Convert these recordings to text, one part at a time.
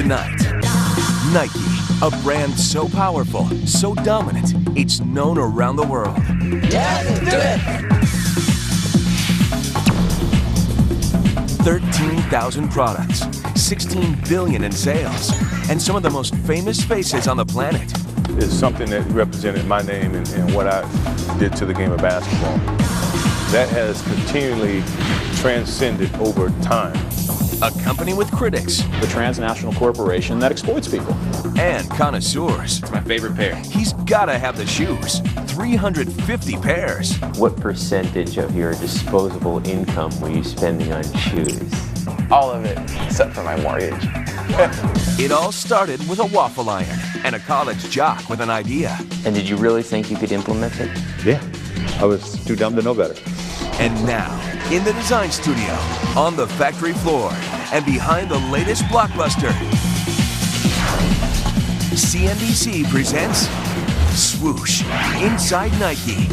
tonight. Nike, a brand so powerful, so dominant, it's known around the world. Yeah, let's do it! 13,000 products, 16 billion in sales, and some of the most famous faces on the planet. It's something that represented my name and what I did to the game of basketball. That has continually transcended over time. A company with critics. The transnational corporation that exploits people. And connoisseurs. It's my favorite pair. He's gotta have the shoes. 350 pairs. What percentage of your disposable income were you spending on shoes? All of it, except for my mortgage. It all started with a waffle iron and a college jock with an idea. And did you really think you could implement it? Yeah, I was too dumb to know better. And now, in the design studio, on the factory floor, and behind the latest blockbuster, CNBC presents Swoosh Inside Nike.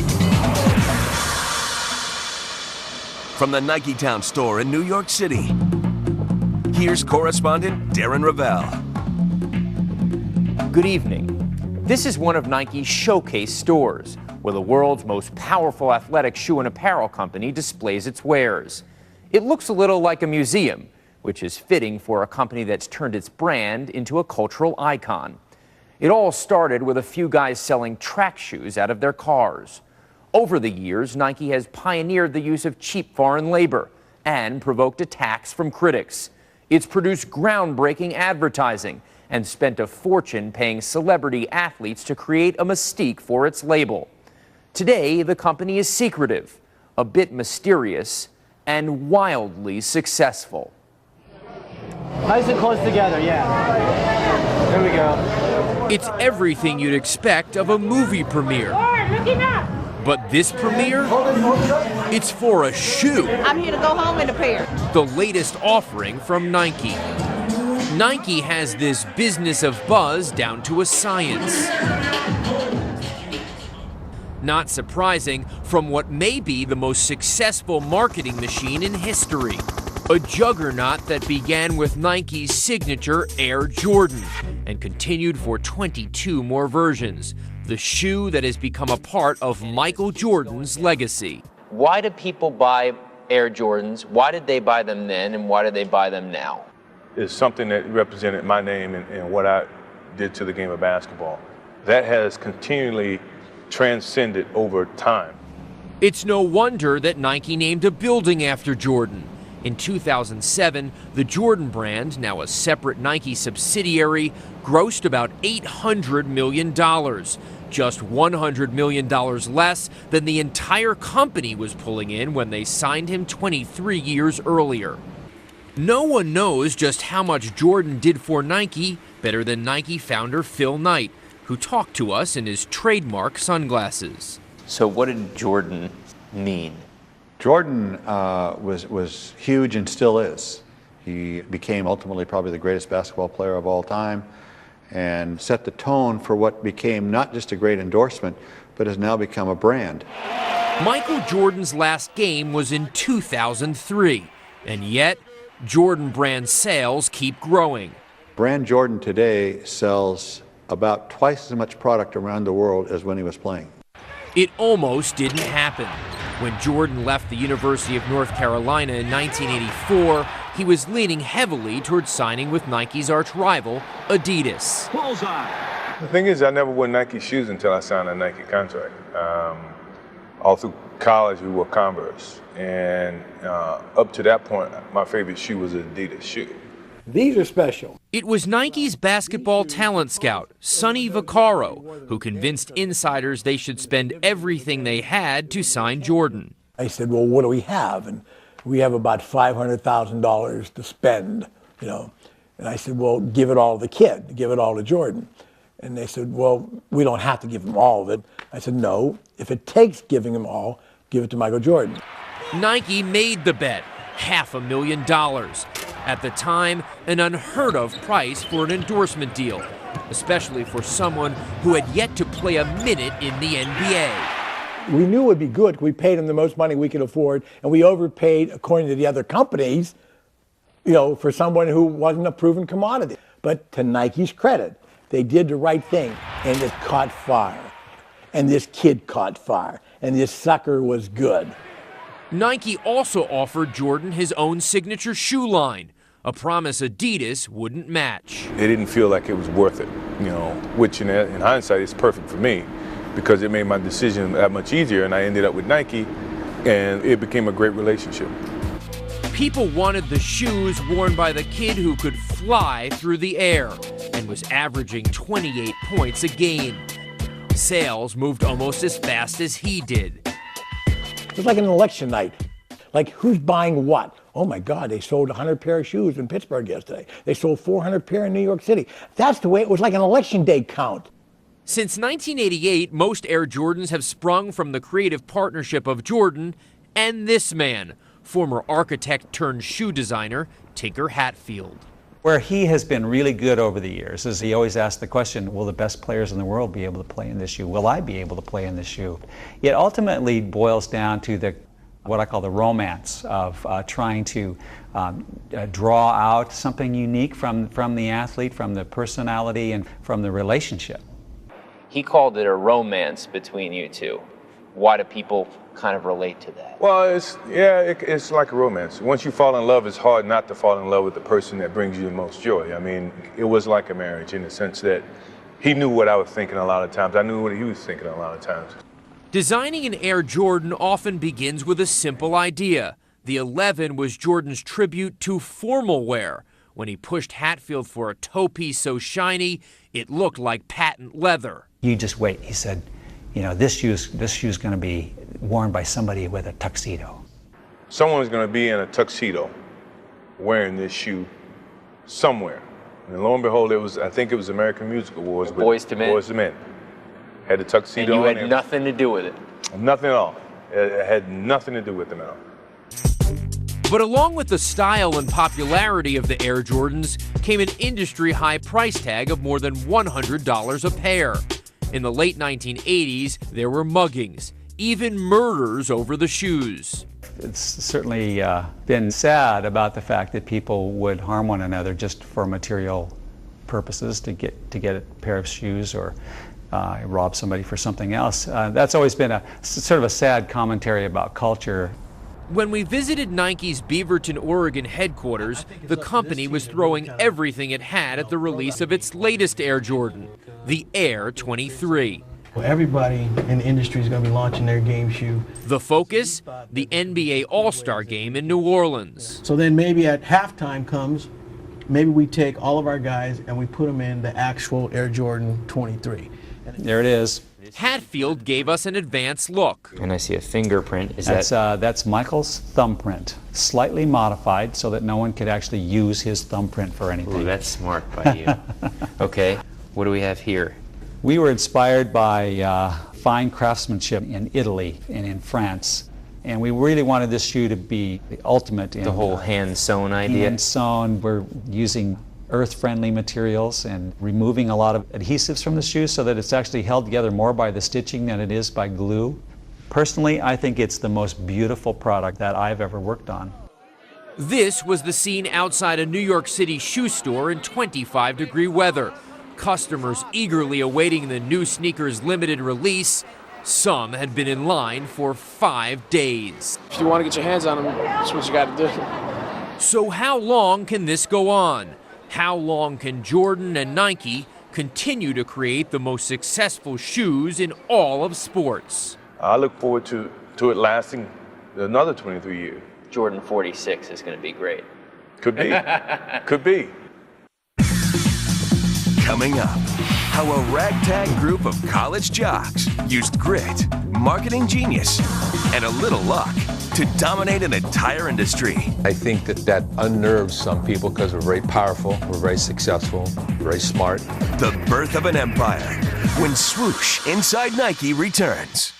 From the Nike Town store in New York City, here's correspondent Darren Ravel. Good evening. This is one of Nike's showcase stores, where the world's most powerful athletic shoe and apparel company displays its wares. It looks a little like a museum, which is fitting for a company that's turned its brand into a cultural icon. It all started with a few guys selling track shoes out of their cars. Over the years, Nike has pioneered the use of cheap foreign labor and provoked attacks from critics. It's produced groundbreaking advertising and spent a fortune paying celebrity athletes to create a mystique for its label. Today, the company is secretive, a bit mysterious, and wildly successful. Nice and close together, yeah. There we go. It's everything you'd expect of a movie premiere. But this premiere, it's for a shoe. I'm here to go home in a pair. The latest offering from Nike. Nike has this business of buzz down to a science. Not surprising from what may be the most successful marketing machine in history. A juggernaut that began with Nike's signature Air Jordan and continued for 22 more versions. The shoe that has become a part of Michael Jordan's legacy. Why do people buy Air Jordans? Why did they buy them then, and why do they buy them now? It's something that represented my name and what I did to the game of basketball. That has continually transcended over time. It's no wonder that Nike named a building after Jordan. In 2007, the Jordan brand, now a separate Nike subsidiary, grossed about $800 million, just $100 million less than the entire company was pulling in when they signed him 23 years earlier. No one knows just how much Jordan did for Nike better than Nike founder Phil Knight, who talked to us in his trademark sunglasses. So what did Jordan mean? Jordan was huge and still is. He became ultimately probably the greatest basketball player of all time and set the tone for what became not just a great endorsement, but has now become a brand. Michael Jordan's last game was in 2003, and yet Jordan brand sales keep growing. Brand Jordan today sells about twice as much product around the world as when he was playing. It almost didn't happen. When Jordan left the University of North Carolina in 1984, he was leaning heavily towards signing with Nike's arch-rival, Adidas. The thing is, I never wore Nike shoes until I signed a Nike contract. All through college, we wore Converse. And up to that point, my favorite shoe was an Adidas shoe. These are special. It was Nike's basketball talent scout, Sonny Vaccaro, who convinced insiders they should spend everything they had to sign Jordan. I said, well, what do we have? And we have about $500,000 to spend, you know. And I said, well, give it all to the kid, give it all to Jordan. And they said, well, we don't have to give him all of it. I said, no, if it takes giving him all, give it to Michael Jordan. Nike made the bet, $500,000. At the time, an unheard of price for an endorsement deal, especially for someone who had yet to play a minute in the NBA. We knew it would be good. We paid him the most money we could afford, and we overpaid, according to the other companies, you know, for someone who wasn't a proven commodity. But to Nike's credit, they did the right thing, and it caught fire. And this kid caught fire, and this sucker was good. Nike also offered Jordan his own signature shoe line, a promise Adidas wouldn't match. It didn't feel like it was worth it, which in hindsight is perfect for me because it made my decision that much easier, and I ended up with Nike, and it became a great relationship. People wanted the shoes worn by the kid who could fly through the air and was averaging 28 points a game. Sales moved almost as fast as he did. It was like an election night. Like, who's buying what? Oh my God, they sold 100 pair of shoes in Pittsburgh yesterday. They sold 400 pair in New York City. That's the way it was, like an election day count. Since 1988, most Air Jordans have sprung from the creative partnership of Jordan and this man, former architect turned shoe designer Tinker Hatfield. Where he has been really good over the years is he always asks the question, will the best players in the world be able to play in this shoe? Will I be able to play in this shoe? It ultimately boils down to what I call the romance of trying to draw out something unique from the athlete, from the personality, and from the relationship. He called it a romance between you two. Why do people kind of relate to that? Well, it's like a romance. Once you fall in love, it's hard not to fall in love with the person that brings you the most joy. I mean, it was like a marriage in the sense that he knew what I was thinking a lot of times. I knew what he was thinking a lot of times. Designing an Air Jordan often begins with a simple idea. The 11 was Jordan's tribute to formal wear. When he pushed Hatfield for a toe piece so shiny, it looked like patent leather. You just wait, he said. This shoe's going to be worn by somebody with a tuxedo. Someone's going to be in a tuxedo wearing this shoe somewhere. And lo and behold, I think it was American Music Awards. Boyz II Men. Boyz II Men. Had a tuxedo on. And you had nothing to do with it. Nothing at all. It had nothing to do with them at all. But along with the style and popularity of the Air Jordans came an industry-high price tag of more than $100 a pair. In the late 1980s, there were muggings, even murders over the shoes. It's certainly been sad about the fact that people would harm one another just for material purposes to get a pair of shoes or rob somebody for something else. That's always been a sort of a sad commentary about culture. When we visited Nike's Beaverton, Oregon headquarters, the company was throwing everything it had at the release of its latest Air Jordan, the Air 23. Well, everybody in the industry is going to be launching their game shoe. The focus? The NBA All-Star Game in New Orleans. So then maybe at halftime comes, maybe we take all of our guys and we put them in the actual Air Jordan 23. There it is. Hatfield gave us an advance look. And I see a fingerprint. That's Michael's thumbprint, slightly modified so that no one could actually use his thumbprint for anything. Ooh, that's smart by you. Okay, what do we have here? We were inspired by fine craftsmanship in Italy and in France. And we really wanted this shoe to be the ultimate in the whole hand-sewn idea. Hand-sewn. We're using earth-friendly materials and removing a lot of adhesives from the shoe so that it's actually held together more by the stitching than it is by glue. Personally, I think it's the most beautiful product that I've ever worked on. This was the scene outside a New York City shoe store in 25-degree weather. Customers eagerly awaiting the new sneaker's limited release. Some had been in line for 5 days. If you want to get your hands on them, that's what you got to do. So how long can this go on? How long can Jordan and Nike continue to create the most successful shoes in all of sports? I look forward to it lasting another 23 years. Jordan 46 is going to be great. Could be. Could be. Coming up, how a ragtag group of college jocks used grit, marketing genius, and a little luck to dominate an entire industry. I think that unnerves some people because we're very powerful, we're very successful, very smart. The birth of an empire when Swoosh Inside Nike returns.